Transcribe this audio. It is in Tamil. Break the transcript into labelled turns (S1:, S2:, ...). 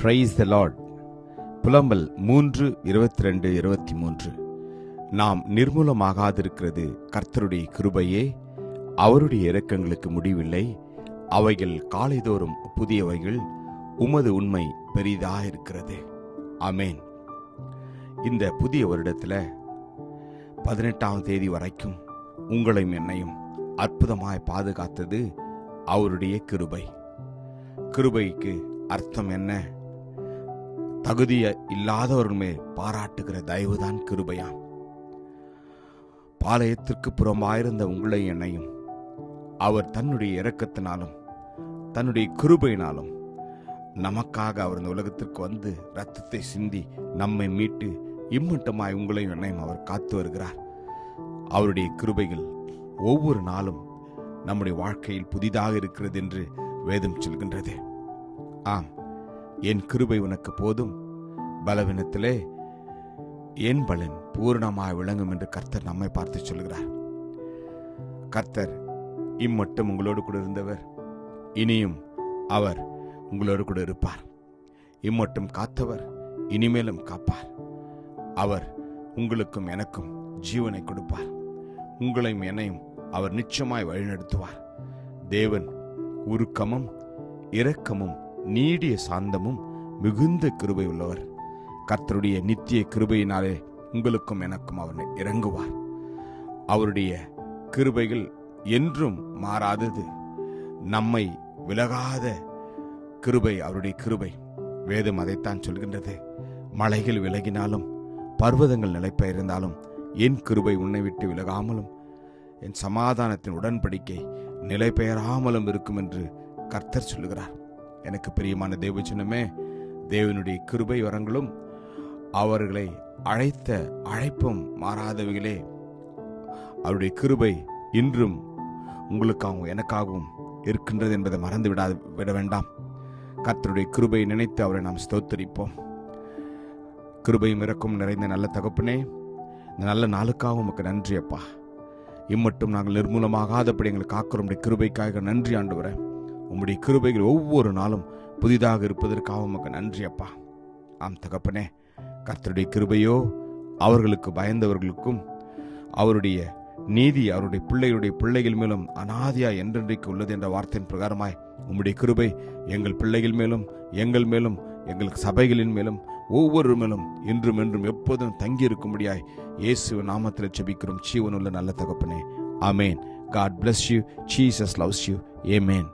S1: Praise the Lord. புலம்பல் 3:22-23. நாம் நிர்மூலமாகாதிருக்கிறது கர்த்தருடைய கிருபையே, அவருடைய இரக்கங்களுக்கு முடிவில்லை. அவைகள் காலைதோறும் புதியவைகள், உமது உண்மை பெரிதாயிருக்கிறது. ஆமேன். இந்த புதிய வருடத்தில் 18ஆம் தேதி வரைக்கும் உங்களையும் என்னையும் அற்புதமாய் பாதுகாத்தது அவருடைய கிருபை. கிருபைக்கு அர்த்தம் என்ன? தகுதிய இல்லாதவர்கள் மேல் பாராட்டுகிற தயவுதான் கிருபையாம். பாளையத்திற்கு புறம்பாயிருந்த உங்களை என்னையும் அவர் தன்னுடைய இரக்கத்தினாலும் தன்னுடைய கிருபையினாலும் நமக்காக அவர் இந்த உலகத்திற்கு வந்து இரத்தத்தை சிந்தி நம்மை மீட்டு இம்மட்டமாய் உங்களையும் என்னையும் அவர் காத்து வருகிறார். அவருடைய கிருபைகள் ஒவ்வொரு நாளும் நம்முடைய வாழ்க்கையில் புதிதாக இருக்கிறது என்று வேதம் சொல்கின்றது. ஆம், என் கிருபை உனக்கு போதும், பலவீனத்திலே என் பலன் பூரணமாய் விளங்கும் என்று கர்த்தர் நம்மை பார்த்து சொல்கிறார். கர்த்தர் இம்மட்டும் உங்களோடு கூட இருந்தவர், இனியும் அவர் உங்களோடு கூட இருப்பார். இம்மட்டும் காத்தவர் இனிமேலும் காப்பார். அவர் உங்களுக்கும் எனக்கும் ஜீவனை கொடுப்பார். உங்களையும் என்னையும் அவர் நிச்சயமாய் வழிநடத்துவார். தேவன் உருக்கமும் இரக்கமும் நீடிய சாந்தமும் மிகுந்த கிருபை உள்ளவர். கர்த்தருடைய நித்திய கிருபையினாலே உங்களுக்கும் எனக்கும் அவர் இறங்குவார். அவருடைய கிருபைகள் என்றும் மாறாதது. நம்மை விலகாத கிருபை அவருடைய கிருபை. வேதம் அதைத்தான் சொல்கின்றது. மலைகள் விலகினாலும் பர்வதங்கள் நிலைப்பெயர்ந்தாலும் என் கிருபை உன்னை விட்டு விலகாமலும் என் சமாதானத்தின் உடன்படிக்கை நிலை பெயராமலும் இருக்கும் என்று கர்த்தர் சொல்லுகிறார். எனக்கு பிரியமான தேவஜனமே, தேவனுடைய கிருபை வரங்களும் அவர்களை அழைத்த அழைப்பும் மாறாதவைகளே. அவருடைய கிருபை இன்றும் உங்களுக்காகவும் எனக்காகவும் இருக்கின்றது என்பதை மறந்து விட வேண்டாம். கர்த்தருடைய கிருபை நினைத்து அவரை நாம் ஸ்தோத்தரிப்போம். கிருபையும் இரக்கம் நிறைந்த நல்ல தகப்பனே, இந்த நல்ல நாளுக்காக உமக்கு நன்றி அப்பா. இம்மட்டும் நாங்கள் நிர்மூலமாகாதபடி எங்களை காக்கிறோம் கிருபைக்காக நன்றி ஆண்டவரே. உம்முடைய கிருபைகள் ஒவ்வொரு நாளும் புதிதாக இருப்பதற்காக உமக்கு நன்றி அப்பா. ஆம் தகப்பனே, கர்த்தருடைய கிருபையோ அவர்களுக்கு பயந்தவர்களுக்கும் அவருடைய நீதி அவருடைய பிள்ளைகள் மேலும் அநாதியா என்றென்றைக்கு உள்ளது என்ற வார்த்தையின் பிரகாரமாய் உம்முடைய கிருபை எங்கள் பிள்ளைகள் மேலும் எங்கள் மேலும் எங்கள் சபைகளின் மேலும் ஒவ்வொரு மேலும் இன்றும் என்றும் எப்போதும் தங்கி இருக்கும்படியாய் இயேசுவின் நாமத்தில் ஜெபிக்கிறோம் ஜீவனுள்ள நல்ல தகப்பனே. ஆமேன். God bless you. Jesus loves you. Amen.